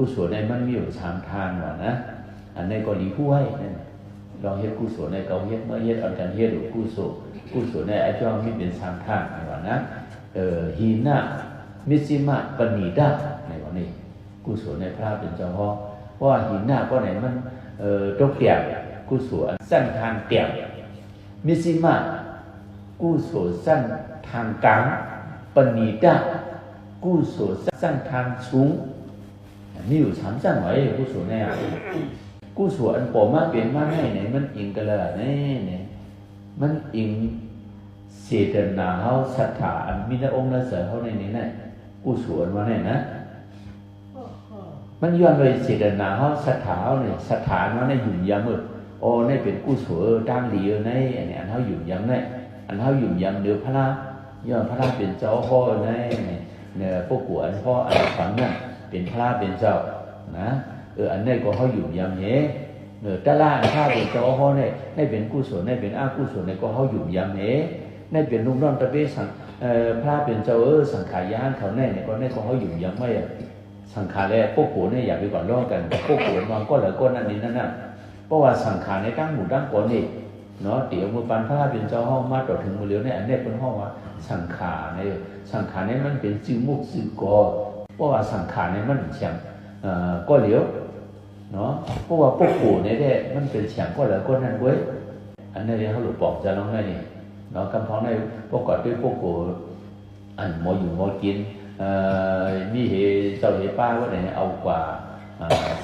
กุศลในมันมีอยู่3ทางว่านะอันในก็หลีผู้ให้นั่นลองเฮ็ดกุศลในเก่าเฮ็ดเมื่อเฮ็ดอันกันเฮ็ดกุศลในไอ้จ้องมีเป็น3ทางว่านะหีนะมิสิมะปณีดะในว่านี้กุศลในพระเป็นเจ้าพ่อเพราะว่าหีนะก็ไหนมันตกเตียงกุศลสั้นทางเตียงมิสิมะกุศลสั้นทางกลางปณีดะกุศลสั้นทางสูงมีอยู่3สั้นไว้กุศลเนี่ยกุศลอันปอมาเป็นมาให้เนี่ยมันอิงกันละเนี่ยมันอิงเจตนาเฮาศรัทธาอันมีในองค์นั้นเสริเฮาในนี้น่ะกุศลมาเนี่ยนะมันย้อนไปเจตนาเฮาศรัทธาเฮาเนี่ยศรัทธามันในยุ่มยำโอ้ในเป็นกุศลตั้งดีในอันนี้อันเฮายุ่มยำในอันเฮายุ่มยำเดือพระย้อนพระเป็นเจ้าพ่อในเนี่ยพวกกูอันพ่ออันฝังนั่นเป็นพระเป็นเจ้านะอันนี้ก็เฮายุ่มยำเนี่ยตะล่าถ้าเป็นเจ้าพ่อเนี่ยให้เป็นกุศลให้เป็นอกุศลเนี่ยก็เฮายุ่มยำเนี่ยในเป็นลุงน้องตะเบสังพระเป็นเจ้าสังขารยานเขาแน่เนี่ยก็ในของเขาอยู่ยังไม่สังขารแล้วพวกโขเนี่ยอย่าไปก่อนล้อกันพวกโขนอนก็เหลือก้นนั่นนี่นั่นน่ะเพราะว่าสังขารในตั้งหมู่ตั้งก่อนนี่เนาะเดี๋ยวมือปันพระเป็นเจ้าห้องมาต่อถึงมือเลี้ยวเนี่ยอันนี้เป็นห้องว่าสังขารในสังขารในมันเป็นจิวมุกจิวกอเพราะว่าสังขารในมันเฉียงก็เหลียวเนาะเพราะว่าพวกโขเนี่ยมันเป็นเฉียงก็เหลือก้นนั่นเว้ยอันนี้เรียกเขาหลุดปอกจะลองได้นี่เนาะกำพ้องในพวกกอดด้วยพวกโกอันหมออยู่หมอกินมีเหเจ้าเหป้าว่าไหนเอากว่า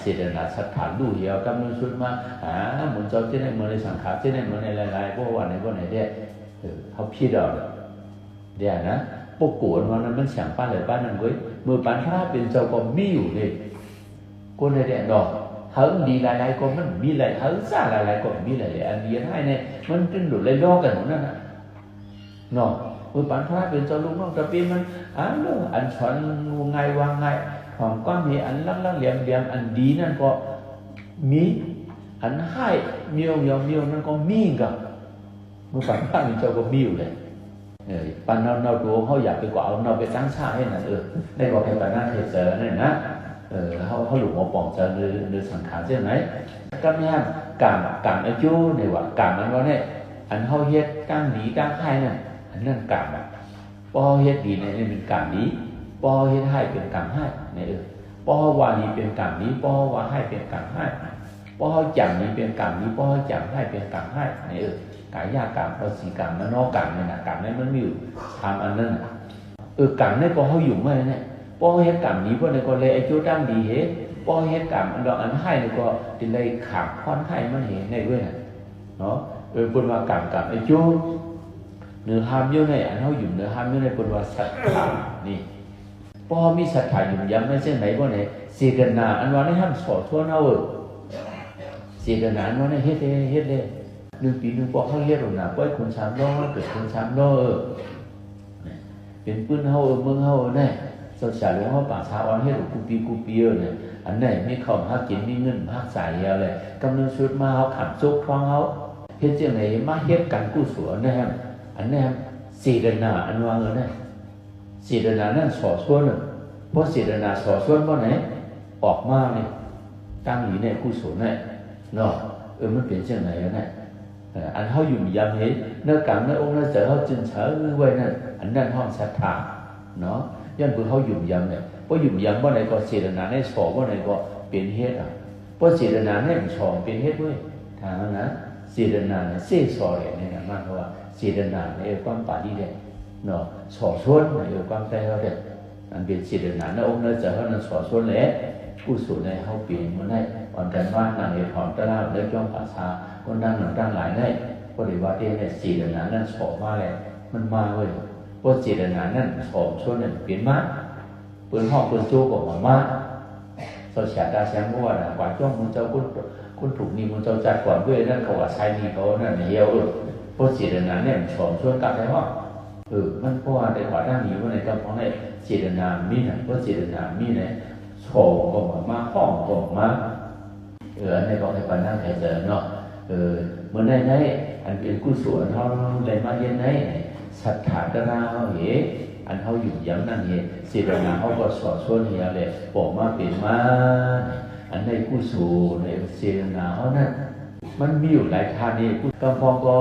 เสดนาสถานดูเหี่ยวกำลังชุดมาหมุนเจ้าเจ้าในเมืองในสังขารเจ้าในเมืองในหลายๆพวกวันไหนพวกไหนเนี่ยเขาพี่ดอกเดี๋ยวนะพวกโกนวันนั้นมันเสียงป้าเลยป้านั่นเว้ยมือปันพระเป็นเจ้าก็มีอยู่เลยคนในเด็กดอกเฮิร์ดีหลายๆก็มันมีหลายเฮิร์ซ่าหลายๆก็มีหลายอันนี้ให้เนี่ยมันเป็นหลุดเลยล้อกันหมดนั่นน่ะเนาะมือปันพระเป็นเจ้าลุงน้องตะปีมันอันสอนไงวางไงของก็มีอันลังๆเหลี่ยมอันดีนั่นก็มีอันให้เมียวนั่นก็มีกับมือปันพระเป็นเจ้าก็มีอยู่เลยปันเราดูเขาอยากไปกว่าเราไปตั้งชาให้นั่นได้บอกให้ปันนั่นเฉยๆนั่นนะเขาหลุดหัวป่องจะหรือสังขารเช่นไหนก็แม่กามอายุเนี่ยว่ากามมันว่าเนี่ยอันเขาเฮ็ดตั้งดีตั้งให้นั่นอันนั่นกามพอเฮ็ดดีเนี่ยเป็นกามดีพอเฮ็ดให้เป็นกามให้เนี่ยพอว่านี้เป็นกามดีพอว่าให้เป็นกามให้พอจังนี้เป็นกามดีพอจังให้เป็นกามให้เนี่ยกายกามภาษีกามมโนกามเนี่ยนะกามนั้นมันมีอยู่ทำอันนั้นกามเนี่ยพอเขาอยู่ไหมเนี่ยพอเฮ็ดกรรมนี้พวกนี้ก็เลยไอ้โจตั้งดีเหพอเฮ็ดกรรมอันดอกอันให้นี่ก็ติเลยขาดค่อนให้มันเห็นในเว้ยน่ะเนาะเพิ่นว่ากรรมไอ้โจเนื้อหามอยู่ในอันเฮาอยู่เนื้อหามอยู่ในเพิ่นว่าศรัทธานี่พอมีศรัทธาอยู่ยังไม่ใช่ไหนบ่ไหนเจตนาอันว่าในห้ามสอนทั่วเฮาเจตนาอันว่าในเฮ็ดเลย1 ปี1พอเฮาเฮ็ดน่ะปล่อยคน3ล้อเกิดคน3ล้อเป็นปืนเฮาเมืองเฮาแน่เจ้าชายหลวงเขาป่าชาวันให้หลวงกูปีเนี่ยอันไหนไม่เข้าหักกินมีเงินหักใส่อะไรกำลังชุดมาเขาขับซุกท้องเขาเฮ็ดจังไหนมาเฮ็ดกันกู้สวนนะครับอันนี้เจตนาอันว่าเงินเนี่ยเจตนานั่นสอส่วนเพราะเจตนาสอส่วนว่าไหนออกมาเนี่ยตั้งอยู่ในกู้สวนเนี่ยเนาะมันเป็นจังไหนเนี่ยอันเขาอยู่ยามเห็นเนื้อกรรมเนื้อองค์เนื้อเสือเขาจึงเฉยไว้นั่นอันนั้นห้องศรัทธาเนาะย้อนเพื่อเขาหยุ่มยำเนี่ยเพราะหยุ่มยำว่าไหนก็เจตนาในสอบว่าไหนก็เป็นเฮ็ดเพราะเจตนาในสอบเป็นเฮ็ดด้วยทางนั้นนะเจตนาเนี่ยเสียสอเลยเนี่ยมากเพราะว่าเจตนาเนี่ยความปาดีเนี่ยเนาะสอบส่วนเนี่ยความใจเขาเนี่ยอันเป็นเจตนาในองค์นั้นจะเขานั้นสอบส่วนแหละผู้สูงในเขาเปลี่ยนมันได้อ่อนกันว่านางเอกถอนตะลาเลิกจ้องภาษาคนดังหนังดังหลายได้ก็เลยว่าเนี่ยเจตนานั้นสอบมาเลยมันมาเว้ยเพราะเจตนานั่นสอบส่วนนั้นเปลี่ยนมาเปิดห้องเปิดโจ้ก็มาเจ้าเสียดาเสียงว่าน่ะว่าจ้องมึงเจ้าคุณถูกนี่มึงเจ้าจัดก่อนด้วยนั่นเขาว่าใช้นี่เขานั่นเหี่ยวเพราะเจตนาเนี่ยสอบส่วนกันได้ว่ามันเพราะว่าในขวาด้านนี้ว่าในกำพังในเจตนามีน่ะเพราะเจตนามีเนี่ยสอบก็มาห้องก็มาในกองในปัญหาใครเจอเนาะเมื่อในอันเป็นกุศลเขาเลยมาเย็นในศรัทธาตระเขาเห อันเขาอยู่ย้ำนั่นเองเจตนาเขาก็สอดส่วนเฮียเลยบอกมาเป็นมาอันในกุศลในเจตนาเขานั่นมันมีอยู่หลายทางนี่กำพองก็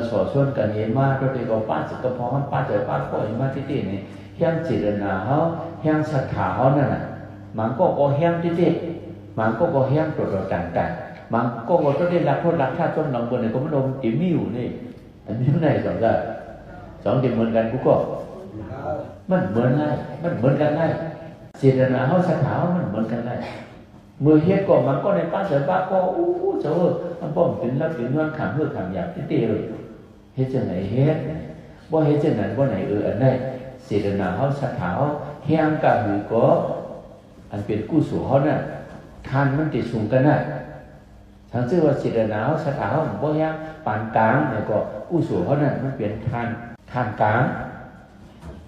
สอดส่วนกันเองมาตัวเด็กก็ป้าจะกำพองมันป้าจะป้าก็เองมาที่นี่นี่แห่งเจตนาเขาแห่งศรัทธาเขานั่นน่ะมันก็แห่งที่มันก็แห่งตัวต่างๆมันก็ตัวได้รับโทษรับชาติต้นหลังบนเนี่ยก็มันโดนติมิวนี่อันนี้ไหนสองกันสองที่เหมือนกันกูก็มันเหมือนไงมันเหมือนกันไงเจตนาเขาศรัทธามันเหมือนกันไงเมื่อเฮ็ดก็มันก็ในป้าเสริมป้าก็เจ้ามันป้อมเป็นรับเป็นนวลขำเพื่อขำหยาบที่เตี้ยเลยเฮ็ดจังไหนเฮ็ดว่าเฮ็ดจังนั้นว่าไหนอันไหนเจตนาเขาศรัทธาเขาแห่งกับหรือก็อันเป็นกู้สู่เขาเนี่ยทานมันติดสูงกันน่ะทั้งชื่อว่าเจตนาเขาศรัทธาเขาบ่แห่งปานกลางเนี่ยก็กู้สู่เขาเนี่ยมันเป็นทานกลาง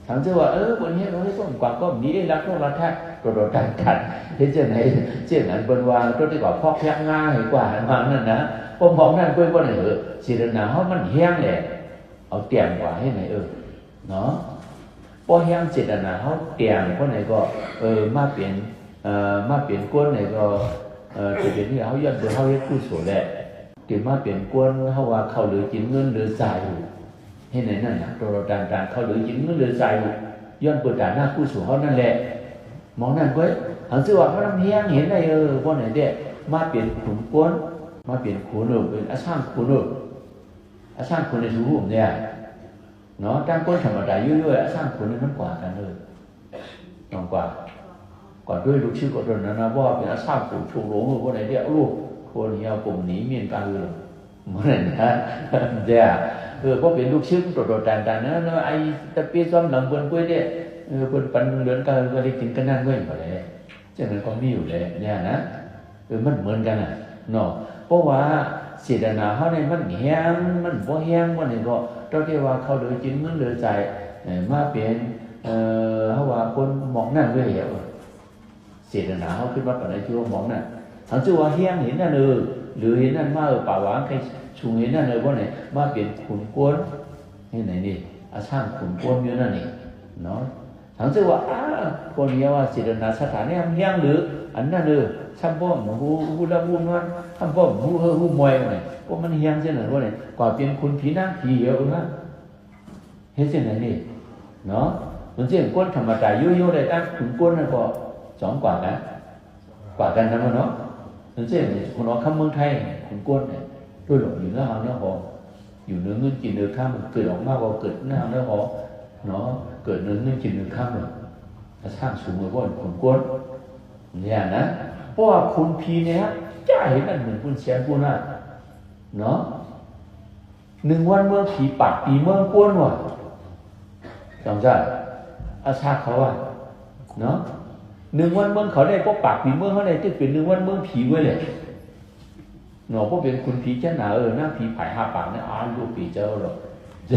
ทั้งชื่อว่าบนเฮ็ดเราได้ส่งกว่าก็มีได้รับโทษรับแท้ตัวต่างกันเฮ็ดจังไหนเช่นอันบนวางตัวที่ว่าพอกแพงง่ายกว่าอันว่านั่นนะพมองนั่นเพิ่นบ่ได้เจตนาเขามันแห้งแหละเอาเตียงกว่าให้ไหนเนาะพอแห้งเจตนาเขาเตียงคนไหนก็มาเปลี่ยนก้นไหนก็จะเป็นที่เขาย้อนไปเขาเฮ็ดกุศลแหละเดี๋ยวมาเปลี่ยนก้นเขาว่าเขาหรือกินเงินหรือจ่ายให้ไหนนั่นน่ะตัวต่างๆเขาหรือกินเงินหรือจ่ายย้อนเปิดด่านหน้ากุศลเขานั่นแหละมองนั่นเว้ยหันซื่อว่าเขาทำเฮียงเห็นได้ว่าไหนเด้มาเปลี่ยนขุนก้นมาเปลี่ยนขุนเป็นอาช่างขุนอาช่างขุนในสูงเนี่ยเนาะตั้งก้นธรรมดายุ่ยๆอาช่างขุนนั้นกว่ากันเลยน้องกว่าก่อนด้วยลูกชื่อก็โดนนะว่าเป็นอาช่างขุนถูกหลงว่าไหนเด้ลูกคนเฮียกลุ่มนี้เมียนกันเลยเหมือนนะเด้เพราะเป็นลูกชื่อโดดๆต่างๆนะไอ้ตะเปียซ้อมหลังบนกล้วยเด้เพิ่นปันเหลือนกันก็ได้กินกันนั่นเว้ยบ่ได้จังนั้นก็มีอยู่แล้วเนี่ยนะมันเหมือนกันน่ะเนาะเพราะว่าเจตนาเฮานี่มันแห้งมันบ่แห้งบ่นี่ก็ตอนที่ว่าเขาเหลือกินเงินเหลือใจมาเป็นเฮาว่าคนมองนั่นเว้ยเจตนาเฮาคิดว่าปานใดที่ว่ามองนั่นถ้าชื่อว่าแห้งเห็นนั่นหรือเห็นนั่นมาป่าหวานใครชุงเห็นนั่นบ่นี่มาเป็นขุนกวนนี่ไหนนี่อาช่างขุนกวนอยู่นั่นนี่เนาะถามซึ่งว่าคนนี้ว่าเจตนาสถานเนี่ยยังหรืออันนั้นช่างป้อมหูละหูนวลช่างป้อมหูมวยอะไรพวกมันยังเช่นนั้นว่าเนี่ยกว่าเป็นคุณผีนั่งผีเยอะนะเห็นเช่นไหนนี่เนาะมันเช่นก้นธรรมดายุ่ยๆเลยตั้งขุนก้นนั่นก็สองกว่ากันนะมันเนาะมันเช่นคนเราข้ามเมืองไทยขุนก้นเนี่ยด้วยหลงอยู่เนื้อหาเนื้อหออยู่เนื้อเงินกินเนื้อข้ามเกิดออกมากกว่าเกิดเนื้อหาเนื้อหอเนาะเกิดเนื้อกินเนื้อข้ามเลยสร้างสูงเลยว่าขุนก้นเนี่ยนะเพราะว่าคุณพีเนี่ยจะเห็นมันเหมือนคุณเสียนคุณน่ะเนาะ1 วันเมื่อผีปากปีเมื่อก้นว่ะจำได้อาชาเขาว่าเนาะ1 วันเมื่อเขาได้พวกปากปีเมื่อเขาได้ที่เป็น1 วันเมื่อผีไว้เลยเนาะพวกเป็นคุณผีเจ้าหนาหน้าผีผาย5 ปากเนี่ยลูกผีเจ้าหรอกจ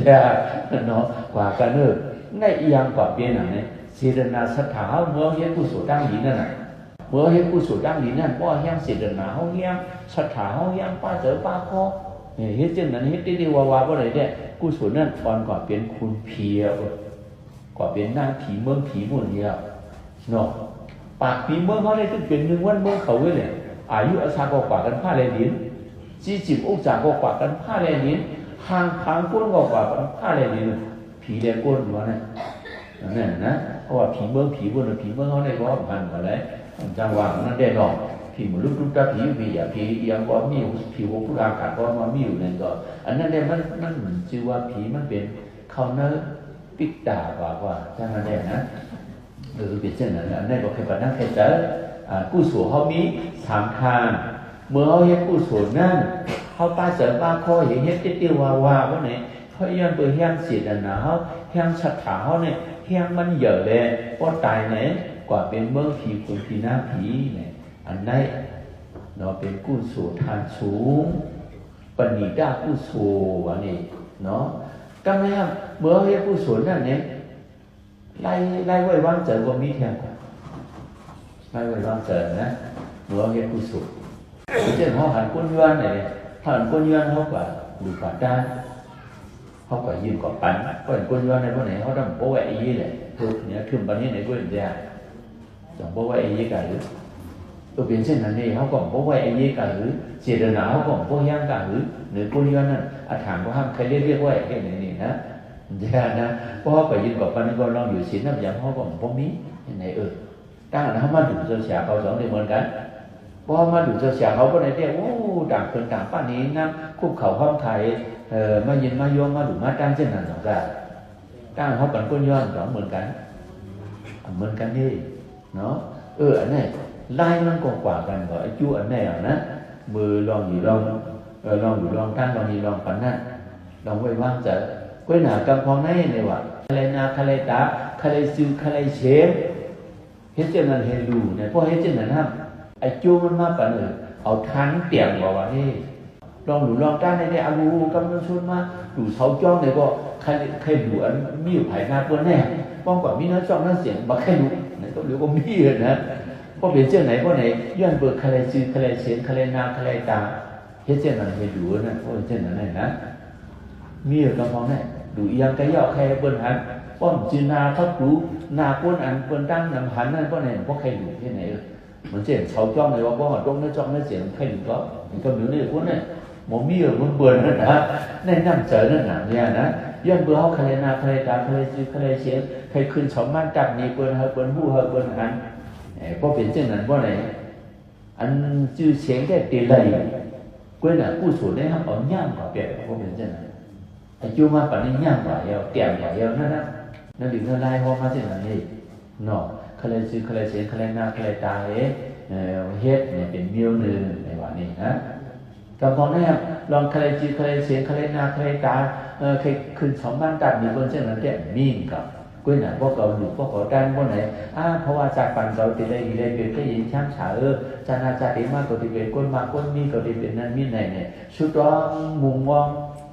ะเนาะกว่ากันในอีหยังกว่าเปลี่ยนเนี่ยเจตนาศรัทธาเมื่อเฮ็ดกุศลตั้งดีนั่นน่ะเมื่อเฮ็ดกุศลตั้งดีนั่นบ่แห่งเจตนาเฮาแห่งศรัทธาเฮาแห่งป้าเจอป้าคอเฮ็ดจังนั้นเฮ็ดดีๆว่าบ่ได้เด้กุศลนั่นอ่อนกว่าเป็นคุณผีกว่าเป็นหน้าผีเมืองผีหมู่นี้เนาะปากผีเมืองเฮาได้ถึงเป็น1 วันเมืองเขาเว้ยเนี่ยอายุอาชากว่ากันผ้าแลลิ้น40องศากว่ากันผ้าแลลิ้นห่างทางก้นกว่ากันผ้าแลลิ้นผีแลก้นอยู่ว่านั่นนะเพราะว่าผีเมืองผีบนผีเมืองเขาได้ก็ผ่านมาแล้วจังหวะนั้นได้ดอกผีมันลุกตาผีอย่าผียังก็มีผีวงผู้อากาศก็มามีอยู่นั่นก็อันนั้นเนี่ยมันชื่อว่าผีมันเป็นเขาเนื้อปิดตากว่าจังนั้นได้นะเป็นเช่นนั้นอันนั้นบอกให้ปนักให้เจอกุศลเขามี3 ทางเมื่อเขาเฮ็ดกุศลนั่นเขาป้าเสริมป้าคอเฮ็ดติ้วว่าว่าไหนเขาย้อนตัวแห้งเสียดนาเขาแห้งศรัทธาเขาเนี่ยแห้งมันเยอะเลยเพราะตายเนี่ยกว่าเป็นเมืองผีคนผีหน้าผีเนี่ยอันนั้นเนาะเป็นกุศลทานสูงปณิดากุศลวันนี้เนาะก็ไม่ครับเมื่อเฮ็ดกุศลนั่นเนี่ยไล่ไว้วางเจอว่ามีแทนไล่ไว้วางเจอนะเมื่อเฮ็ดกุศลเช่นเขาหันก้นย้อนเนี่ยถ้าหันก้นย้อนเขากว่าดูกว่าได้ เขาก็ยืนกับปันก็เห็นคนย้อนในพวกไหนเขาต้องโป้ไว้ยี่เลยคือเนี่ยขึ้นปันนี้ไหนก็เห็นได้ต้องโป้ไว้ยี่กันหรือตัวเป็นเช่นนั้นนี่เขาก็โป้ไว้ยี่กันหรือเจตนาเขาก็โป้ย่างกันหรือหรือคนย้อนนั้นอาถรรพ์ก็ห้ามใครเรียกไว้แค่ไหนนี่นะเดี๋ยวนะเพราะเขาไปยืนกับปันก็ลองอยู่ศีลน้ำยำเขาก็โป้มีไหนตั้งแต่เขามาดูเจ้าเสียเขาสองเดือนเหมือนกันพอมาดูเจ้าเสียเขาก็ไหนเรียกโอ้ต่างคนต่างป้านี้นะคุบเข่าห้องไทยมายินมาโยมมาดูมาตั้งเช่นนั้นสองกันตั้งเขาเป็นคนย้อนสองเหมือนกันนี่เนาะอันนี้ไล่มันกว่ากันก็ไอ้จู้อันนี้นะมือลองอยู่ลองอยู่ลองตั้งลองอยู่ลองปันนั่นลองไว้ว่างจะก้อยหนากำพองในเลยว่าใครนาใครตาใครซื้อใครเชฟเฮ็ดเช่นนั้นเฮ็ดดูเนี่ยพอเฮ็ดเช่นนั้นครับไอ้จู้มันมาปันเอาทันเตียงบอกว่านี่ลองดูลองตั้งในเนี่ยเอาดูกำลังชุนมาดูเสาจ้องเนี่ยก็ใครดูอันมีอยู่ภายหน้าเปิ้นแน่ป้องกว่ามีน้ำจ้องน้ำเสียงบักใครดูเนี่ยก็หรือว่ามีนะพอเป็นเจ้าไหนพอไหนย้อนเบิกใครซื้อใครเสียงใครนาใครตาเฮ็ดเช่นนั้นเฮ็ดดูนะพอเป็นเช่นนั้นนะมีอยู่กำพองเนี่ยดูอีหยังก็ย่อใครเปิ้นหันป้อมจีนาเขาดูนาเปิ้นอันเปิ้นตั้งนำหันนั่นพอไหนพอใครดูที่ไหนมันเช่นเสาจ้องเลยว่าป้องตรงนั้นจ้องนั้นเสียงใครดูก็มันก็เหนือนี่พวกนั้นหมอมีมันเบื่อนะแนะนำเจอนั่นน่ะเนี่ยนะย้อนเบื่อเขาใครนาใครตาใครซื้อใครเสียงใครขึ้นสองมันจับนี่เปิ้นเฮาเปิ้นฮู้เฮาเปิ้นหันพอเป็นเช่นนั้นบ่ไหนอันชื่อเสียงแค่ตีไหลกวนน่ะผู้สูงได้ครับเอาย่างกว่าเปียกพอเป็นเช่นนั้นไอ้จูมาปานนี้ย่างกว่าเยาเตียงกว่าเยานั่นน่ะนั่นดึงลายฮอมาเช่นนั้นนี่เนาะใครซื้อใครเสียงใครนาใครตาเฮ็ดเนี่ยเป็นเมียวนึงในว่านี้นะกำพองเนี่ยลองใครจีใครเสียงใครนาใครตาใครขึ้นสองบ้านตัดมีคนเช่นนั้นเนี่ยมีกับกุ้ยหน่ะพวกเขาหลุดพวกเขาดันพวกไหนเพราะว่าจากปันเขาติเลยเป็นก็ยินช่างฉาจานาจาติมากก็ติเป็นก้นมากก้นมีก็ติเป็นนั่นมีไหนเนี่ยชุดร้องมุงมอง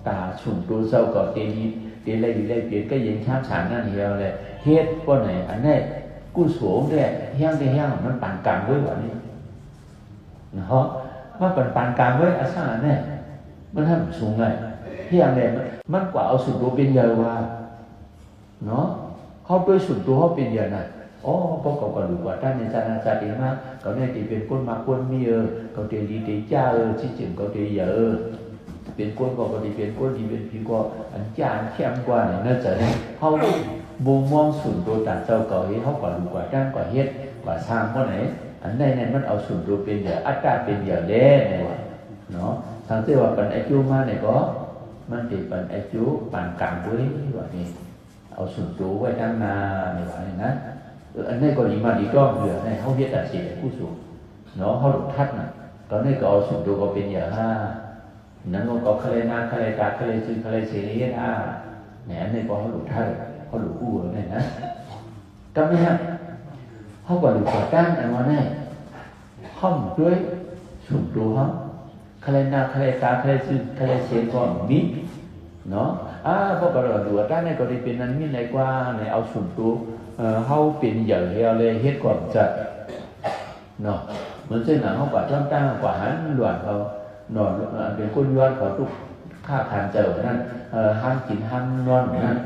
ตาฉุนตัวเศร้าก็ติเลยเป็นก็ยินช่างฉานั่นเหี่ยวเลยเฮ็ดพวกไหนอันนี้กู้สวมเนี่ยเฮี้ยงมันปั่นกลางไว้กว่านี้เนาะว่าปั่นกลางไว้อาสาเนี่ยมันทำสูงเลยเฮี้ยงเนี่ยมันกว่าเอาสุดตัวเป็นเยอะว่าเนาะเขาโดยส่วนตัวเขาเป็นอย่างนั้นพวกเขาก็ดูว่าท่านในจานาจาติมาเขาเนี่ยที่เป็นคนมาคนมีเขาเตลีเตจ้าชิจิมเขาเตยเป็นคนก็เขาเป็นคนที่เป็นพี่ก็อันจานเข้มกว่าเนี่ยน่าจะเนี่ยเขามุมมองส่วนตัวต่างเจ้าเก่าเขาก็ดูว่าด้านกว่าเฮ็ดกว่าสร้างเพราะไหนอันใดเนี่ยมันเอาส่วนตัวเป็นอย่างอัตตาเป็นอย่างแน่เนี่ยว่าเนาะทางที่ว่าเป็นไอจูมาเนี่ยก็มันเป็นไอจูปานกลางด้วยว่านี่เอาส่วนตัวไว้ด้านหน้าในว่านี่นะอันนี้ก็ดีมาดีก็เหลือในเขาเฮ็ดแต่สิ่งผู้สูงเนาะเขาหลุดทัดน่ะตอนนี้ก็เอาส่วนตัวก็เป็นอย่างนั้นก็ใครนาใครตาใครซื้อใครเสียเฮ็ดเนี่ยอันนี้ก็เขาหลุดทัดเขาหลุดกู้เนี่ยนะก็ไม่ฮะเขาก็หลุดก่อตั้งอันว่านี่ห้องด้วยส่วนตัวเขาใครนาใครตาใครซื้อใครเสียก็มีเนาะพวกเราดูว่าด้านนี้ก็ได้เป็นนั้นมีไหนกว่าในเอาส่วนตัวเขาเป็นอย่างเดียวเลยเฮ็ดก่อนจะเนาะเหมือนเส้นหนังเขากว่าจ้องตั้งกว่าหันหลวนเขาหนอนเป็นคนย้อนเขาทุกข้าขันเจอนั้นห้ามกินห้ามนอนนั้น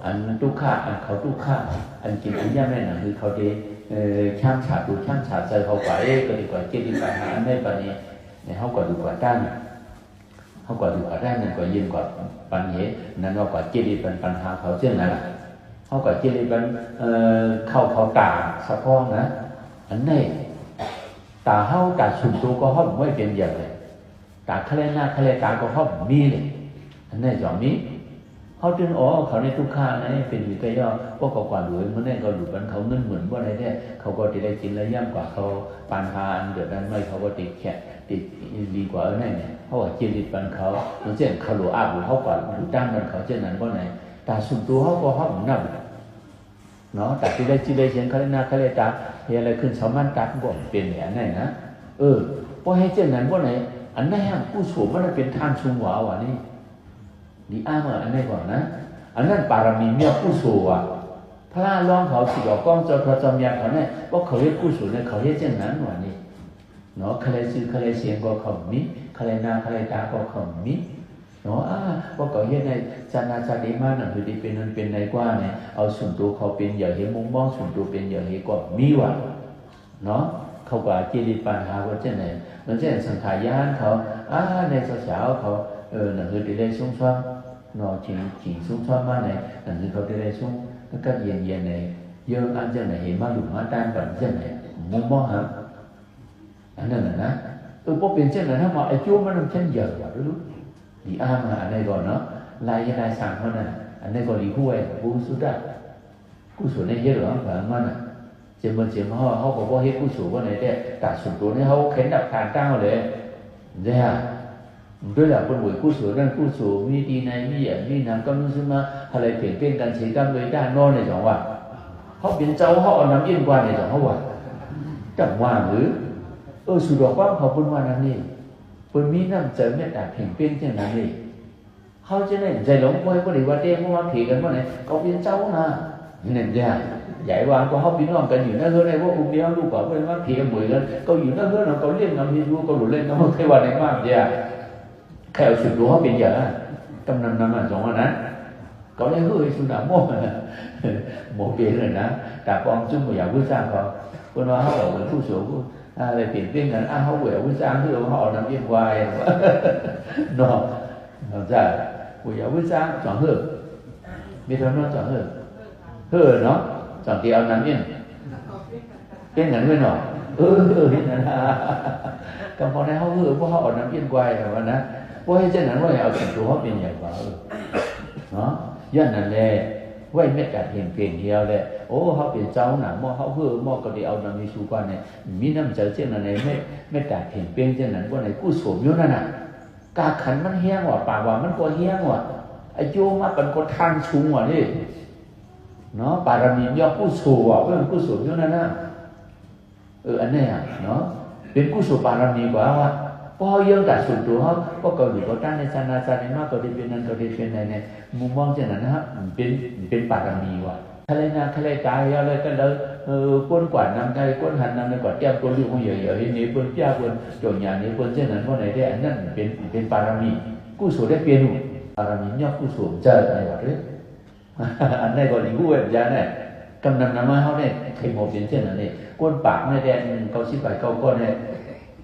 อันทุกข้าอันเขาทุกข้าอันกินอันย่าแม่น่ะคือเขาเดช่างฉาบดูช่างฉาบใจเขากว่าก็ดีกว่าเจดีปัญหาในปัจจุบันเนี่ยเขากว่าดูกว่าด้านเขากว่าดูกว่าด้านนั่นกว่ายืนกว่าปัญเหนั่นว่ากว่าเจดีปัญหาเขาเช่นนั้นเขากว่าเจดีเขาตาสะพ้องนะอันนี้ตาเขาตาสุนตัวก็เขาไม่เป็นอย่างเลยตาทะเลหน้าทะเลตาก็เขามีเลยอันนี้จอมนี้เขาจึงเขาในทุกข้านะเป็นอยู่ใกล้ย่อพวกเขากว่าหลุยมันเนี่ยเขาหลุดมันเขาเงินเหมือนว่าอะไรเนี่ยเขาก็ได้กินแล้วย่ำกว่าเขาปานหาอันเดือดนั้นไม่เขาก็ติดแขกติดดีกว่าเนี่ยเพราะว่าเจริญปันเขาเช่นเขาหลวอาบุเขากว่าหลุดตั้งมันเขาเช่นนั้นเพราะไหนตาสุนตัวเขาก็เขาหนักเนาะแต่ที่ได้เช่นเขาเลยนาเขาเลยตาเฮียอะไรขึ้นสมันตาก็เป็นอย่างนั้นนะเพราะให้เช่นนั้นเพราะไหนอันนั้นผู้สูงมันเป็นท่านชุมหวาวะนี่ดีอ้ามอันนี้ก่อนนะอันนั้นปารมีเมียผู้สูงพระร้องเขาสิบอกก้องเจ้าพระจอมยาเขาเนี่ยว่าเขาเรียกผู้สูงเนี่ยเขาเรียกเช่นนั้นวะนี่เนาะใครซื้อใครเสียงก็เขามีใครนาใครตาก็เขามี เนาะว่าก็เฮ็ดในชานาชาติมานั่นคือที่เป็นนั้นเป็นในกว่าเนี่ยเอาส่วนตัวเขาเป็นอย่าเห็นมุมมองส่วนตัวเป็นอย่าเห็นก็มีว่ะเนาะเขาก็กิริปัญหาว่าจังไหนมันจะสังขารยานเขาในสาวๆเขานั่นคือที่ได้สูงซ้ำเนาะจริงสูงซ้ำมาเนี่ยนั่นคือเขาที่ได้สูงแล้วก็เย็นๆเนี่ยเยอะอันจังไหนเห็นมาหลุมมาต้านกันจังไหนมุมมองฮะอันนั้นนะพอเป็นจังไหนถ้ามาไอ้จู้มันมันเยอะกว่ารู้ดีมาอันนี้ก่อนเนาะลายสั่งเขาน่ะอันนี้ก็ดีคู่ไอ้ผู้สุดากู้ส่วนในเยอะหรอแบบมันอ่ะเจ้าเขาบอกว่าเฮ้กู้ส่วนว่าไหนได้ตัดส่วนตัวนี้เขาเข็นดับทางตั้งเลยเนี่ยด้วยหลักคนหวยกู้ส่วนนั่นกู้ส่วนมีดีในมีอย่างมีนำก็รู้สึกมาอะไรเปลี่ยนกันเสียกันเลยด้านโน้นในจังหวะเขาเป็นเจ้าเขาเอาน้ำเย็นกว่าในจังหวะจังหวะหรือสุดดอกว่าเขาเป็นว่านั่นนี่เป็นมีน้ำเจอเมตตาเปลี่ยนจังนั้นนี่เขาจะได้ใจหลงไว้ก็ได้ว่าเต้เมื่อวานผีกันเมื่อไหร่เขาเป็นเจ้านะเนี่ยใหญ่วางก็เขาพี่น้องกันอยู่นั่นเท่าไรว่าอุ้มเดียวลูกกว่าเป็นว่าผีกันเหมือนกันเขาอยู่นั่นเท่านั้นเขาเล่นน้ำมีรู้เขาหลุดเล่นน้ำมันแค่วันไหนมากเดียวแค่สุดรู้เขาเป็นอย่างนั้นกำนันนำมาสองวันนั้นเขาได้เฮ้ยสุดาโม่โม่เปลี่ยนเลยนะแต่ปองจุ่มอยากพูดสร้างเขาคนว่าเขาบอกเป็นผู้สูงอะไรเปลี่ยนกันเขาเหวี่ยงพูดสร้างที่เขาเอาน้ำเย็นวายเนาะจะผู้อยากพูดสร้างสองเฮือกมีเท่านั้นสองเฮือกเนาะสองที่เอาน้ำเย็นเป็นอย่างนั้นหน่อยเห็นนะก็พอได้เขาเพราะเขาเอาน้ำเย็นวายแบบนั้นเพราะให้เช่นนั้นว่าเอาสิ่งตัวเขาเป็นอย่างว่าเนาะย้อนนั่นแหละไว้เม็ดกัดเห็นเพียงเดียวเลยเขาเป็นเจ้าหนาหม้อเขาหม้อก็ได้เอาน้ำมีชูกว่าเนี่ยมีน้ำเจอเช่นนั้นเลยเม็ดกัดเห็นเพียงเช่นนั้นว่าไหนกู้สวมอยู่นั่นน่ะกาขันมันเฮี้ยงว่ะป่าว่ามันก็เฮี้ยงว่ะไอ้โยมาเป็นคนทางชุงว่ะนี่เนาะปารามีย่อกู้สูว่ะเพื่อนกู้สูอยู่นั่นน่ะอันนี้เนาะเป็นกู้สูปารามีกว่าว่าพอเยอะแต่ส่วนตัวเขาก็เกาหลีก็ตั้งในชานาชาในมากก็ได้เป็นนั้นก็ได้เป็นในมุมมองเช่นนั้นนะฮะเป็นปารามีว่ะทะเลนาทะเลกายอะไรกันเลยก้นกวาดน้ำได้ก้นหันน้ำในกวาดแก้มก้นลูกของใหญ่ๆนี่ก้นแก้วก้นโจยานี่ก้นเช่นนั้นเพราะไหนได้อันนั้นเป็นปารามีกู้สูได้เปลี่ยนปารามีย่อกู้สูเจอในวัดเลยอันนี้ก็ดีกู้แบบยาเนี่ยกำนันน้ำมาเขาเนี่ยใครหมดเป็นเช่นนั้นนี่ก้นปากในแดนเขาชิบไปเขาก้อนเนี่ย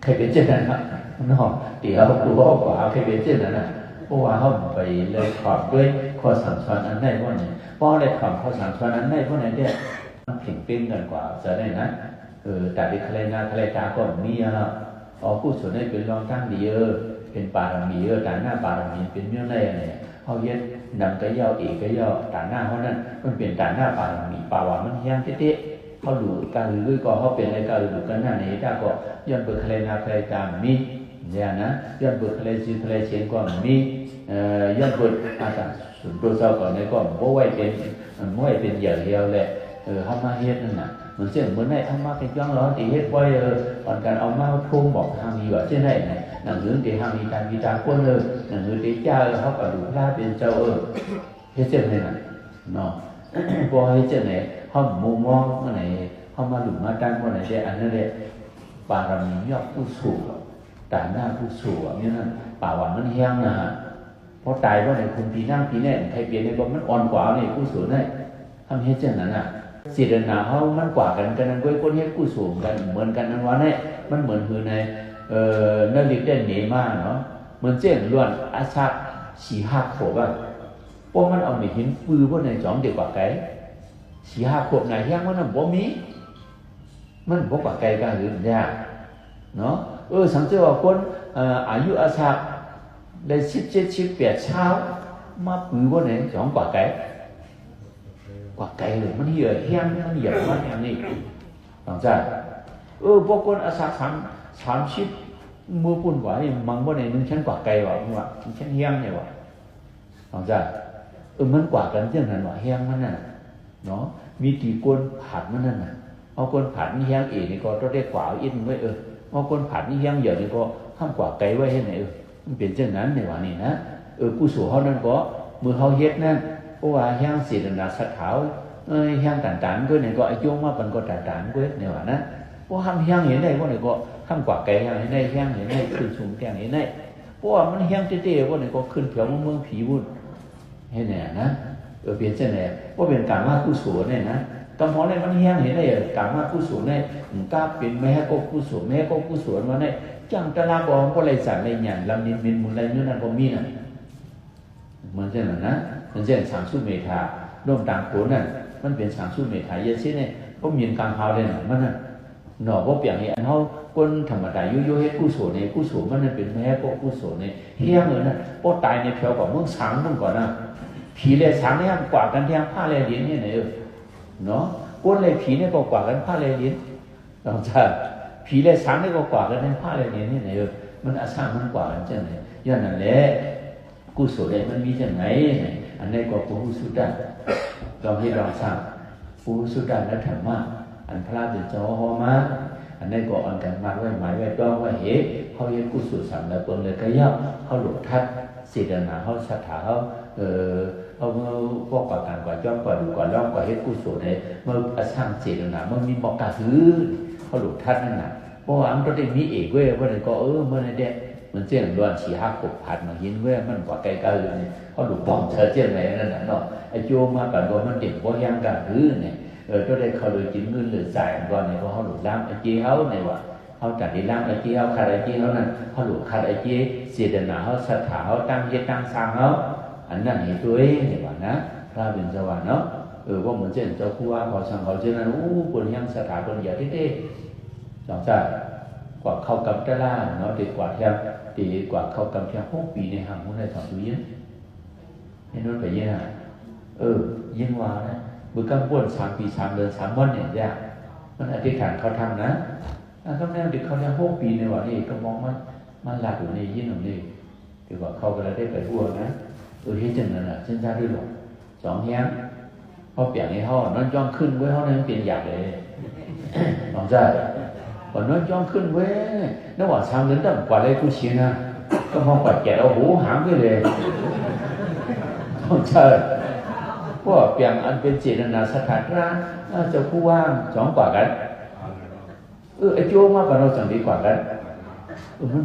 ใครเป็นเช่นนั้นครับเนาะเดี๋ยวดูว่าว่าใครเป็นเช่นนั้นนะเพราะว่าเขาไปเลยขอบด้วยข้อสั่งสอนอันได้ว่าเนี่ยเพราะได้ขอบข้อสั่งสอนอันได้เพราะไหนเนี่ยมันถึงเป็นกันกว่าจะได้นะแต่ที่ใครนาใครตาก็มีผู้ส่วนได้เป็นรองตั้งดีเป็นปารามีแต่หน้าปารามีเป็นเมื่อไรเนี่ยเขาเย็ดนำกระเยาะเอกกระเยาะแต่หน้าเขานั้นมันเป็นแต่หน้าปารามีป่าว่ามันเฮี้ยงเต๊ะเขาดูการลือก็เขาเป็นอะไรการลือกันหน้าไหนถ้าก็ย้อนเบิกใครนาใครตามมีเนี่ยนะย้อนเบิกใครซีใครเชียงก็มีย้อนเบิกอาจารย์ส่วนตัวเจ้าก่อนในก็บ่ไว้เป็นอย่างเดียวแหละเขามาเฮ็ดนั่นน่ะเหมือนเช่นเหมือนในเอามาเป็นย่องร้อนตีเฮ็ดไว้ก่อนการเอามาทุ่มบอกทางมีว่าเช่นไหนหนังสือตีทางมีการวิจารณ์คนหนังสือตีเจ้าเขาก็ดูพระเป็นเจ้าเฮ็ดเช่นไหนน่ะเนาะพอเฮ็ดเช่นไหนเขามุมมองเมื่อไหนเขามาหลุมมาตั้งเมื่อไหนได้อันนั้นแหละปารามียอดผู้สูงแต่หน้าผู้สูงอย่างนั้นป่าว่ามันเฮี้ยงนะเพราะตายว่าในคุณปีนั่งปีแน่ใครเปลี่ยนในบ่มันอ่อนกว่านี่ผู้สูงได้ทำเฮ็ดเช่นนั้นน่ะสิเดนาเขามันกว่ากันนั้นก้อยคนเฮ็ดผู้สูงกันเหมือนกันนั้นว่าเนี่ยมันเหมือนคือในนั่นเรียกได้เหนมากเนาะเหมือนเช่นล้วนอาชา4-5 ขวบอ่ะพวกมันเอาไปหินปืนพวกในจ่องเด็กกว่าไก่4-5 ขวบไหนเฮี้ยงมันบ่มีมันบ่กว่าไก่กันหรือยากเนาะสังเกตว่าคนอายุอาชาได้17-18เช้ามาปืนพวกไหนจ่องกว่าไก่กว่าไก่เลยมันเหี้ยเฮี้ยงมันเหยียบมันอย่างนี้หลังจากพวกคนอาชา30มือปุ่นกว่านี่มังพวกไหนนึงชั้นกว่าไก่ว่ะมึงว่าชั้นเฮี้ยงเนี่ยว่ะหลังจากมันกว่ากันเช่นนั้นว่ะเฮี้ยงมันน่ะเนาะมีตีก้นผัดมันนั่นน่ะเอาก้นผัดนี่เฮี้ยงเอ๋นี่ก็ต้องได้กว่าอินไว้เอาก้นผัดนี่เฮี้ยงเหยียบนี่ก็ห้ามกว่าไก่ไว้ให้ไหนมันเป็นเช่นนั้นเนี่ยว่ะนี่นะผู้สูงเขานั่นก็มือเขาเฮ็ดนั่นเพราะว่าเฮี้ยงศีลนาสัตว์เท้าเฮี้ยงต่างๆก็เนี่ยก็อายุมาเป็นก็ต่างๆก็เนี่ยว่ะนะเพราะห้ามเฮี้ยงเห็นได้พวกเนี่ยก็ห้ามกว่าไก่เฮี้ยงเห็นได้เฮี้ยงเห็นได้ขึ้นสูงแก่งเห็นได้เพ ราะว่ามันเฮี้ยงเต้ๆว่าเนี่ยก็ขึ้นเผียวเมืองผีวุ่นให้แน่นะเปลี่ยนเส้นแน่ว่าเป็นการว่ากุศลเนี่ยนะกำมองเนี่ยมันเฮี้ยงเห็นได้การว่ากุศลเนี่ยกล้าเป็นแม่ก็กุศลแม่ก็กุศลมาเนี่ยจังตะลาบองก็เลยสั่นเลยหยันลำนินมินมุนอะไรนู่นนั่นก็มีน่ะเหมือนเช่นนั้นนะเหมือนเช่นสังสุเมธาร่วมต่างโขนนั่นมันเป็นสังสุเมธาเยอะสิเนี่ยก็มีการพาวเลยน่ะมันน่ะหน่อก็เปลี่ยนให้อันเขาคนธรรมดายุยให้กุศลเนี่ยกุศลมันนั่นเป็นแม่ก็กุศลเนี่ยเฮี้ยงเลยนะพอตายในเพียวกับเมืองสังมันก่อนนะผีเลยสังเนี่ยกว่ากันเที่ยงผ้าเลยลิ้นเนี่ยไหนเนาะคนเลยผีเนี่ยก็กว่ากันผ้าเลยลิ้นเราจะผีเลยสังเนี่ยก็กว่ากันในผ้าเลยลิ้นเนี่ยไหนมันอาสามันกว่ากันจังไหนย้อนนั่นแหละกุศลเลยมันมีจังไหนอันนี้ก็ปุถุสุดาเราให้ลองสร้างปุถุสุดาและธรรมะอันพระเป็นเจ้าหอมาอันนี้ก็อันกันมาไว้หมายไว้ต้องว่าเหตุเขาเห็นกุศลสัมแล้วเปิงเลยก็ย่อเขาหลุดทัดศีลนาเขาศรัทธาเขาพวกประการกว่าย้อนกว่าดูกว่าล้อมกว่าเฮ็ดกุศลเนี่ยเมื่อสร้างศีลนาเมื่อมีบอกกาถือเขาหลุดทัดนั่นน่ะเพราะว่ามันก็ได้มีเอกเว้ยว่าเลยก็เมื่อไหร่เด็กมันเจ้าล้วนสี่ห้าขบผัดมาหินเว้ยมันกว่าไกลๆเนี่ยเขาหลุดป้องเธอเจ้าไหนนั่นน่ะเนาะไอ้โจมาปัดว่ามันเด็กบ่ยังกาถือเนี่ยก็ได้เขาเลยกินเงินหรือจ่ายก่อนเนี่ยเพราะเขาหลุดล้างไอ้เจ้าเขาเนี่ยว่าเขาจัดที่ล้างไอ้เจ้าเขาขาดไอ้เจ้าเขานั่นเขาหลุดขาดไอ้เจ้าศีลนาเขาศรัทธาเขาตั้งเฮ็ดตั้งสร้างเขาอันนั้นเหตุตัวเองเนี่ยว่านะพระเป็นสวรรค์เนาะว่าเหมือนเช่นเจ้าคู่ว่าเขาสั่งเขาเช่นนั้นปนยังสถาปนอย่าที่เต้หลังจากกว่าเข้ากำตะล่าเนาะดีกว่าแทบดีกว่าเข้ากำแค่6 ปีในห่างมุ้งได้ถอดดูยิ่งเห็นนู้นไปยิ่งอ่ะยิ่งว่านะมือกำป้วน3 ปี3 เดือน3 วันเนี่ยยากมันอธิษฐานเขาทำนะก็แน่เด็กเขาแค่6 ปีในวันนี้ก็มองมันหลักอยู่ในยิ่งตรงนี้ดีกว่าเขาก็เลยได้ไปทั่วนะที่จังนั้นอ่ะเส้นชาด้วยหรอ2 เฮียงพอเปลี่ยนให้เขานอนจ้องขึ้นไว้เขาเนี่ยเปลี่ยนอยากเลยลองใจพอนอนจ้องขึ้นไว้นึกว่า3 เดือนต้องกว่าอะไรกูชินะก็มองกว่าแก่เอาหูหางไปเลยลองใจพวกเปลี่ยนอันเป็นเจตนาสถานร้านจะคู่ว่าง2 กว่ากันไอ้โจมากกว่าเราสั่งดีกว่ากัน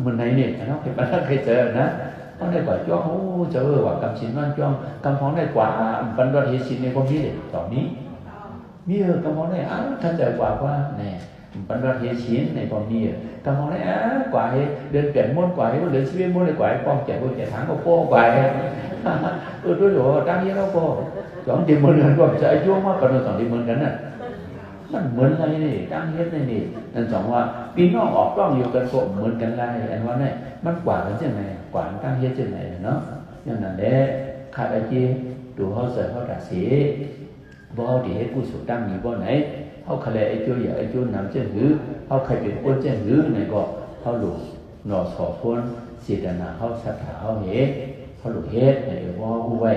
มันไหนเนี่ยนะเห็นมันเคยเจอนะnó đây quả cho chờ quả cầm chín văn cho cầm phóng này quả văn đoạt hết chín này có biết để tỏ ní mía cầm phóng này thân trời quả qua này văn đoạt hết chín này còn mía cầm phóng này quả hết đơn tuyển môn quả hết đơn sinh viên môn này quả hết con trẻ cô trẻ tháng có cô quả hết tôi rồi đang như nó cô chọn tìm môn gần còn chạy chúa mà còn chọn tìm môn gần nàyมันเหมือนอะไรนี่ตั้งเฮ็ดนี่นี่นั่นสองว่าพี่น้องออกกล้องอยู่กันก็เหมือนกันไรอันว่าเนี่ยมันกว่ากันจังไงกว่าตั้งเฮ็ดจังไงเนาะอย่างนั้นแหละขาดไอ้จีดูเขาเสยเขาด่าเสียบ่เขาที่เฮ็ดกุศลตั้งมีบ่ไหนเขาคะแลไอ้โจอย่าไอ้โจนำเจ้าหือเขาใครเป็นคนเจ้าหือไหนก็เขาหลุดหนอสอบพ้นศีลนาเขาศรัทธาเขาเฮ็ดเขาหลุดเฮ็ดไหนบ่ผู้ไว้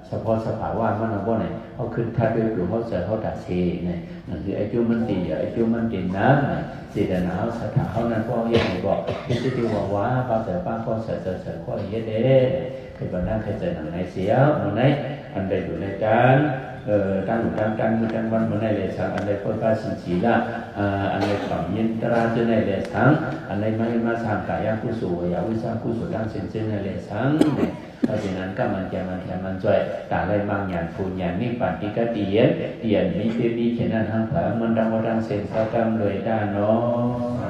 เฉพาะสภาวะมันเอาบ่ไหนเขาขึ้นทัดด้วยหลวงเขาเสยเขาด่าเสียเนี่ยนั่นคือไอ้โจมันตีไอ้โจมันตีน้ำศีลนาเขาศรัทธาเขานั้นก็เฮ็ดให้บอกที่ที่ว่าว่าพระเสด็จป้าก็เสด็จก็เฮ็ดเด้ใครบ้านนั้นใครเจอหนังไหนเสียหนังไหนอันใดอยู่ในการตั้งอยู่ตั้งมือตั้งวันเมื่อไหร่เลยสังอันใดพ้นภาษีศีละอันใดฝังยินตราจะในเลยสังอันใดไม่มาสร้างกายกุศลอย่าวิสร้างกุศลดังเส้นเส้นในเลยสังเพราะฉะนั้นก็มันจะมันแถมมันจ่อยแต่อะไรบางอย่างฟูอย่างนี้ปฏิกติเตียนมีเพียมีเช่นนั้นทางผามันดังว่าดังเส้นสากรรมเลยด้านเนาะ